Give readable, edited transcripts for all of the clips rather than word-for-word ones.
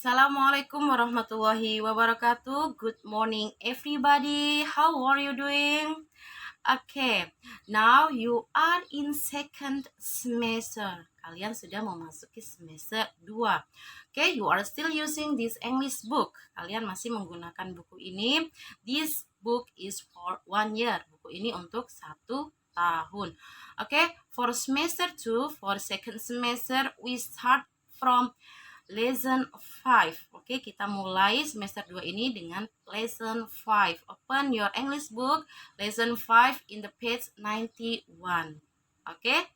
Assalamualaikum warahmatullahi wabarakatuh. Good morning everybody. How are you doing? Okay, now you are in second semester. Kalian sudah memasuki semester 2. Okay, you are still using this English book. Kalian masih menggunakan buku ini. This book is for 1 year. Buku ini untuk 1 tahun. Okay, for semester 2, for second semester, we start from lesson 5. Oke, kita mulai semester 2 ini dengan lesson 5. Open your English book, lesson 5 in the page 91. Oke,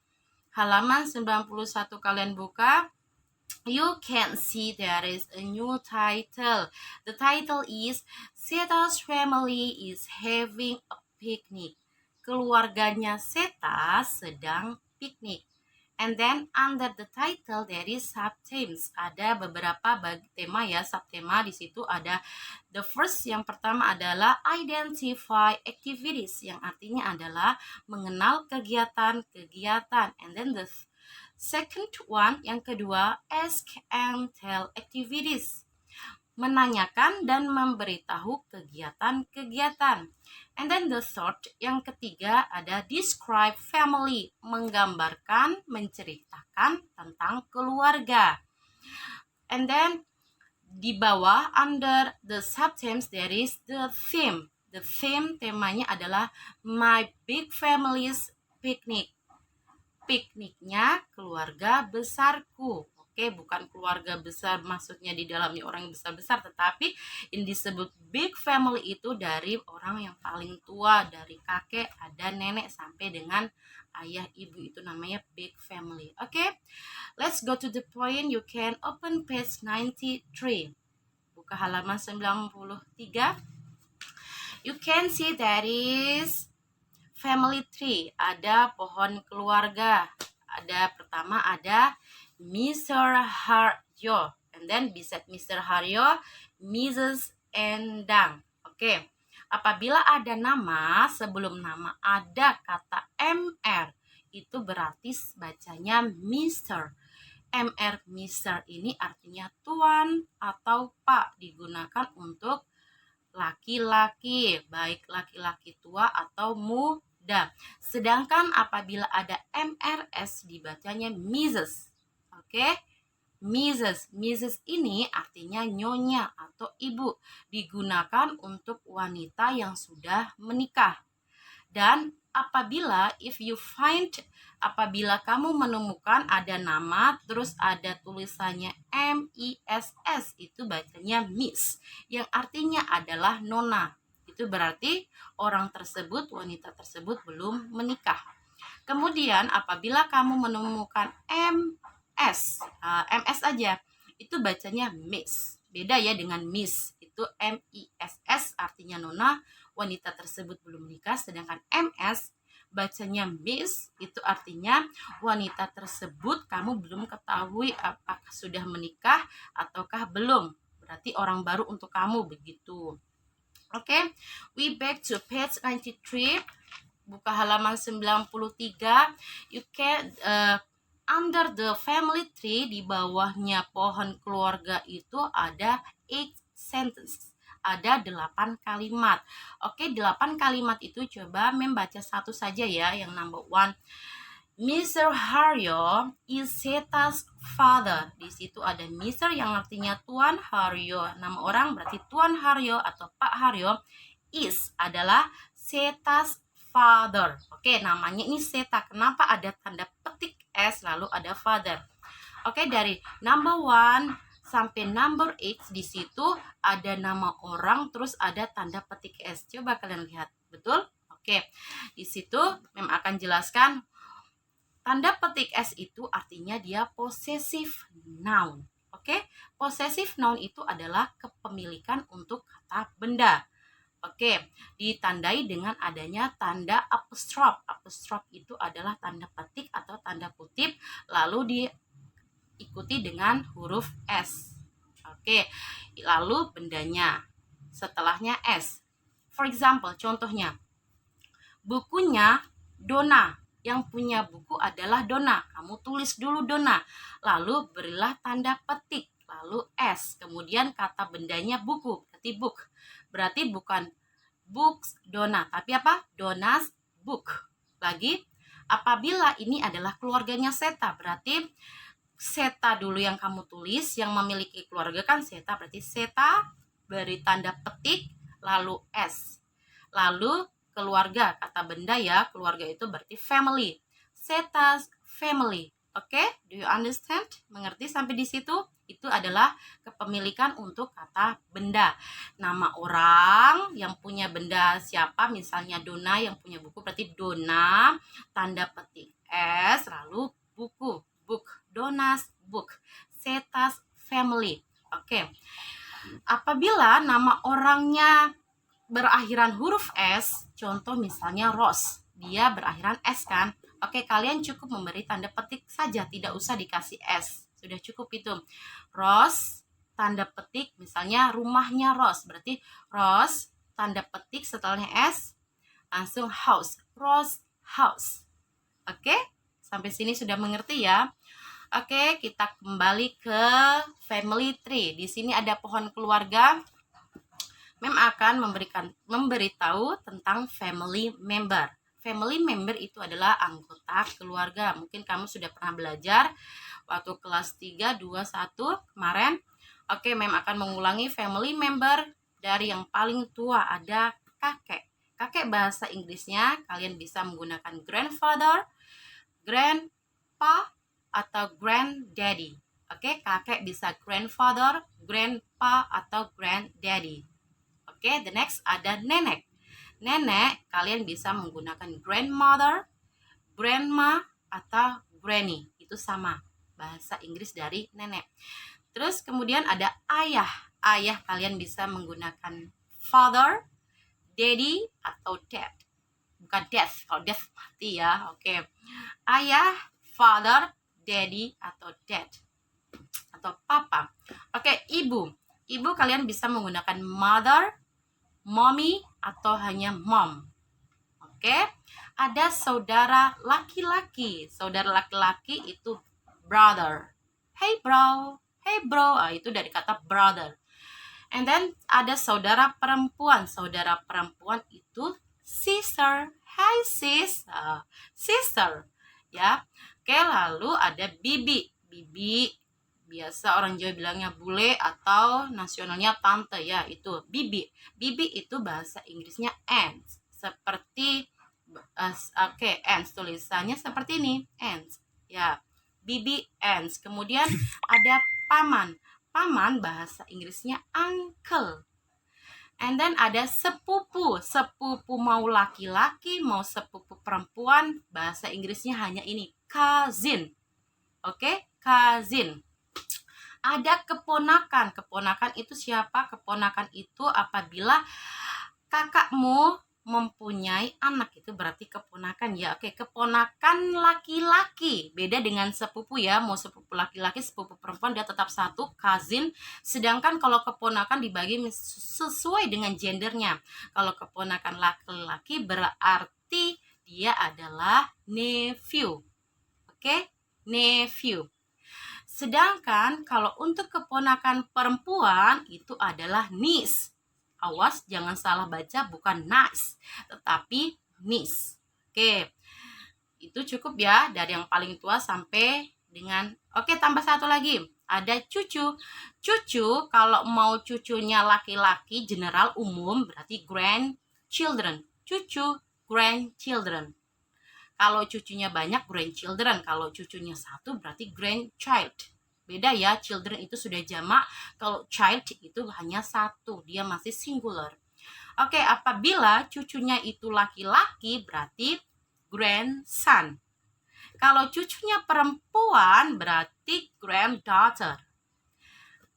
halaman 91 kalian buka. You can see there is a new title. The title is Seta's family is having a picnic. Keluarganya Seta sedang piknik. And then under the title there is subthemes. Ada beberapa tema ya, subtema di situ ada. The first, yang pertama adalah identify activities, yang artinya adalah mengenal kegiatan-kegiatan. And then the second one, yang kedua, ask and tell activities, menanyakan dan memberitahu kegiatan-kegiatan. And then the third, yang ketiga ada describe family, menggambarkan, menceritakan tentang keluarga. And then di bawah under the subthemes there is the theme. The theme, temanya adalah my big family's picnic. Pikniknya keluarga besarku. Oke, bukan keluarga besar maksudnya di dalamnya orang yang besar-besar, tetapi yang disebut big family itu dari orang yang paling tua, dari kakek, ada nenek sampai dengan ayah ibu, itu namanya big family. Oke, let's go to the point. You can open page 93. Buka halaman 93. You can see there is family tree, ada pohon keluarga. Ada pertama ada Mr. Haryo, and then beside Mr. Haryo, Mrs. Endang. Oke, apabila ada nama, sebelum nama ada kata MR, itu berarti bacanya Mr. MR, Mr. ini artinya tuan atau pak, digunakan untuk laki-laki, baik laki-laki tua atau muda. Sedangkan apabila ada MRS dibacanya Mrs. Oke, Mrs. ini artinya nyonya atau ibu, digunakan untuk wanita yang sudah menikah. Dan apabila apabila kamu menemukan ada nama terus ada tulisannya MISS, itu bacanya Miss, yang artinya adalah nona. Itu berarti orang tersebut, wanita tersebut belum menikah. Kemudian apabila kamu menemukan MS aja, itu bacanya Miss. Beda ya dengan Miss, itu MISS artinya nona, wanita tersebut belum menikah. Sedangkan MS bacanya Miss, itu artinya wanita tersebut kamu belum ketahui apakah sudah menikah ataukah belum. Berarti orang baru untuk kamu, begitu. Oke, we back to page 93. Buka halaman 93. You can under the family tree, di bawahnya pohon keluarga itu ada 8 sentences. Ada 8 kalimat. Oke, 8 kalimat itu coba membaca satu saja ya. Yang number 1, Mr. Haryo is Seta's father. Di situ ada Mr. yang artinya Tuan Haryo, nama orang, berarti Tuan Haryo atau Pak Haryo. Is adalah Seta's father. Oke, namanya ini Seta. Kenapa ada tanda petik S lalu ada father? Oke, dari number 1 sampai number 8 di situ ada nama orang terus ada tanda petik S. Coba kalian lihat, betul? Oke, di situ Mem akan jelaskan tanda petik S itu artinya dia possessive noun. Oke, possessive noun itu adalah kepemilikan untuk kata benda. Oke, ditandai dengan adanya tanda apostrophe. Apostrophe itu adalah tanda petik atau tanda kutip, lalu diikuti dengan huruf S. Oke, lalu bendanya setelahnya S. For example, contohnya, bukunya Dona. Yang punya buku adalah Dona. Kamu tulis dulu Dona, lalu berilah tanda petik, lalu S. Kemudian kata bendanya buku, berarti book. Berarti bukan books, dona, tapi apa? Dona's book. Lagi, apabila ini adalah keluarganya Seta, berarti Seta dulu yang kamu tulis, yang memiliki keluarga kan Seta, berarti Seta beri tanda petik, lalu S. Lalu keluarga, kata benda ya, keluarga itu berarti family. Seta's family. Oke, do you understand? Mengerti sampai di situ? Itu adalah kepemilikan untuk kata benda. Nama orang yang punya benda siapa, misalnya Dona yang punya buku, berarti Dona, tanda petik S, lalu buku, book, Dona's book, Seta's family. Oke, apabila nama orangnya berakhiran huruf S, contoh misalnya Rose, dia berakhiran S kan? Oke, kalian cukup memberi tanda petik saja, tidak usah dikasih S. Sudah cukup itu. Rose, tanda petik, misalnya rumahnya Rose, berarti Rose, tanda petik setelahnya S, langsung house, Rose house. Oke, sampai sini sudah mengerti ya? Oke, kita kembali ke family tree. Di sini ada pohon keluarga. Mem akan memberitahu tentang family member. Family member itu adalah anggota keluarga. Mungkin kamu sudah pernah belajar waktu kelas 3, 2, 1 kemarin. Oke, Mem akan mengulangi family member dari yang paling tua ada kakek. Kakek bahasa Inggrisnya kalian bisa menggunakan grandfather, grandpa, atau granddaddy. Oke, kakek bisa grandfather, grandpa, atau granddaddy. Oke, the next ada nenek. Nenek, kalian bisa menggunakan grandmother, grandma, atau granny. Itu sama, bahasa Inggris dari nenek. Terus kemudian ada ayah. Ayah kalian bisa menggunakan father, daddy, atau dad. Bukan death, kalau death mati ya. Oke, ayah, father, daddy, atau dad. Atau papa. Oke, ibu. Ibu kalian bisa menggunakan mother, mommy, atau hanya mom. Oke, ada saudara laki-laki. Saudara laki-laki itu brother. Hey bro, hey bro. Itu dari kata brother. And then ada saudara perempuan. Saudara perempuan itu sister. Hi sis, sister. Ya. Oke, lalu ada bibi. Bibi biasa orang Jawa bilangnya bule atau nasionalnya tante ya, itu bibi. Bibi itu bahasa Inggrisnya aunts. Seperti aunts tulisannya seperti ini, aunts. Ya, bibi aunts. Kemudian ada paman. Paman bahasa Inggrisnya uncle. And then ada sepupu. Sepupu mau laki-laki, mau sepupu perempuan, bahasa Inggrisnya hanya ini, cousin. Oke, cousin. Ada keponakan. Keponakan itu siapa? Keponakan itu apabila kakakmu mempunyai anak, itu berarti keponakan ya. Oke, keponakan laki-laki. Beda dengan sepupu ya. Mau sepupu laki-laki, sepupu perempuan dia tetap satu, cousin. Sedangkan kalau keponakan dibagi sesuai dengan gendernya. Kalau keponakan laki-laki berarti dia adalah nephew. Oke, nephew. Sedangkan kalau untuk keponakan perempuan itu adalah niece. Awas jangan salah baca, bukan niece, tetapi niece. Oke, itu cukup ya dari yang paling tua sampai dengan, oke, tambah satu lagi. Ada cucu. Cucu kalau mau cucunya laki-laki general umum berarti grandchildren. Cucu, grandchildren. Kalau cucunya banyak, grandchildren. Kalau cucunya satu, berarti grandchild. Beda ya, children itu sudah jamak. Kalau child itu hanya satu, dia masih singular. Oke, apabila cucunya itu laki-laki, berarti grandson. Kalau cucunya perempuan, berarti granddaughter.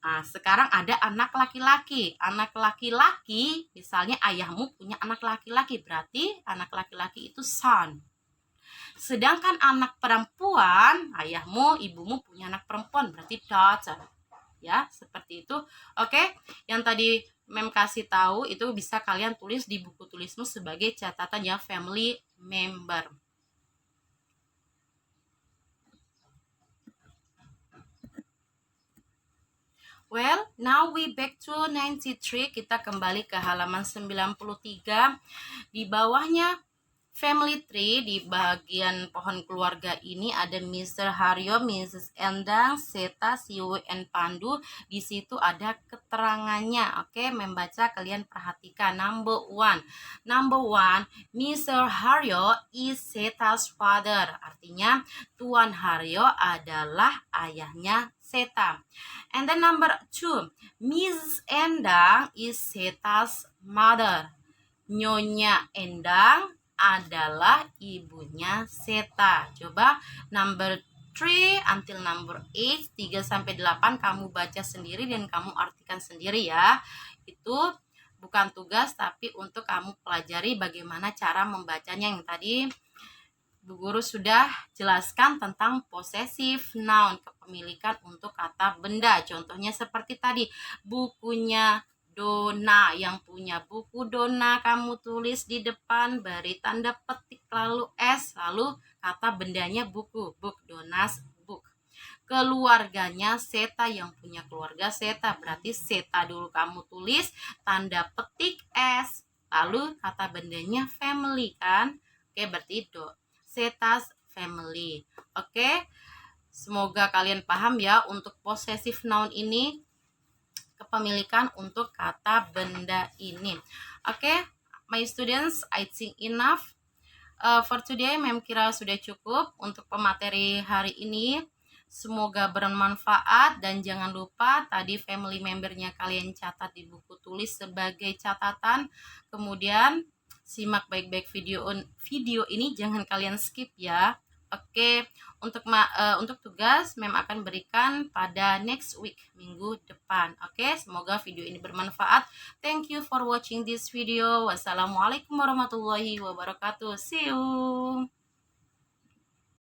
Nah, sekarang ada anak laki-laki. Anak laki-laki, misalnya ayahmu punya anak laki-laki, berarti anak laki-laki itu son. Sedangkan anak perempuan, ayahmu, ibumu punya anak perempuan, berarti daughter. Ya, seperti itu. Oke, yang tadi Mem kasih tahu itu bisa kalian tulis di buku tulismu sebagai catatan ya, family member. Well, now we back to 93. Kita kembali ke halaman 93. Di bawahnya family tree, di bagian pohon keluarga ini ada Mr. Haryo, Mrs. Endang, Seta, Siwu, and Pandu. Di situ ada keterangannya. Oke, membaca kalian perhatikan. Number one, Mr. Haryo is Seta's father. Artinya Tuan Haryo adalah ayahnya Seta. And then number two, Mrs. Endang is Seta's mother. Nyonya Endang adalah ibunya Seta. Coba number 3 until number 8, 3 sampai 8 kamu baca sendiri dan kamu artikan sendiri ya. Itu bukan tugas tapi untuk kamu pelajari bagaimana cara membacanya. Yang tadi Bu Guru sudah jelaskan tentang possessive noun, kepemilikan untuk kata benda. Contohnya seperti tadi, bukunya Dona. Yang punya buku Dona kamu tulis di depan, beri tanda petik lalu S, lalu kata bendanya buku, book, Dona's book. Keluarganya Seta, yang punya keluarga Seta, berarti Seta dulu kamu tulis, tanda petik S, lalu kata bendanya family kan. Oke, berarti Seta's family. Oke, semoga kalian paham ya untuk possessive noun ini, kepemilikan untuk kata benda ini. Oke, my students, I think enough for today. Mem kira sudah cukup untuk pemateri hari ini. Semoga bermanfaat dan jangan lupa tadi family membernya kalian catat di buku tulis sebagai catatan. Kemudian simak baik-baik video ini, jangan kalian skip ya. Oke, untuk tugas Mem akan berikan pada next week, minggu depan. Oke, semoga video ini bermanfaat. Thank you for watching this video. Wassalamualaikum warahmatullahi wabarakatuh. See you.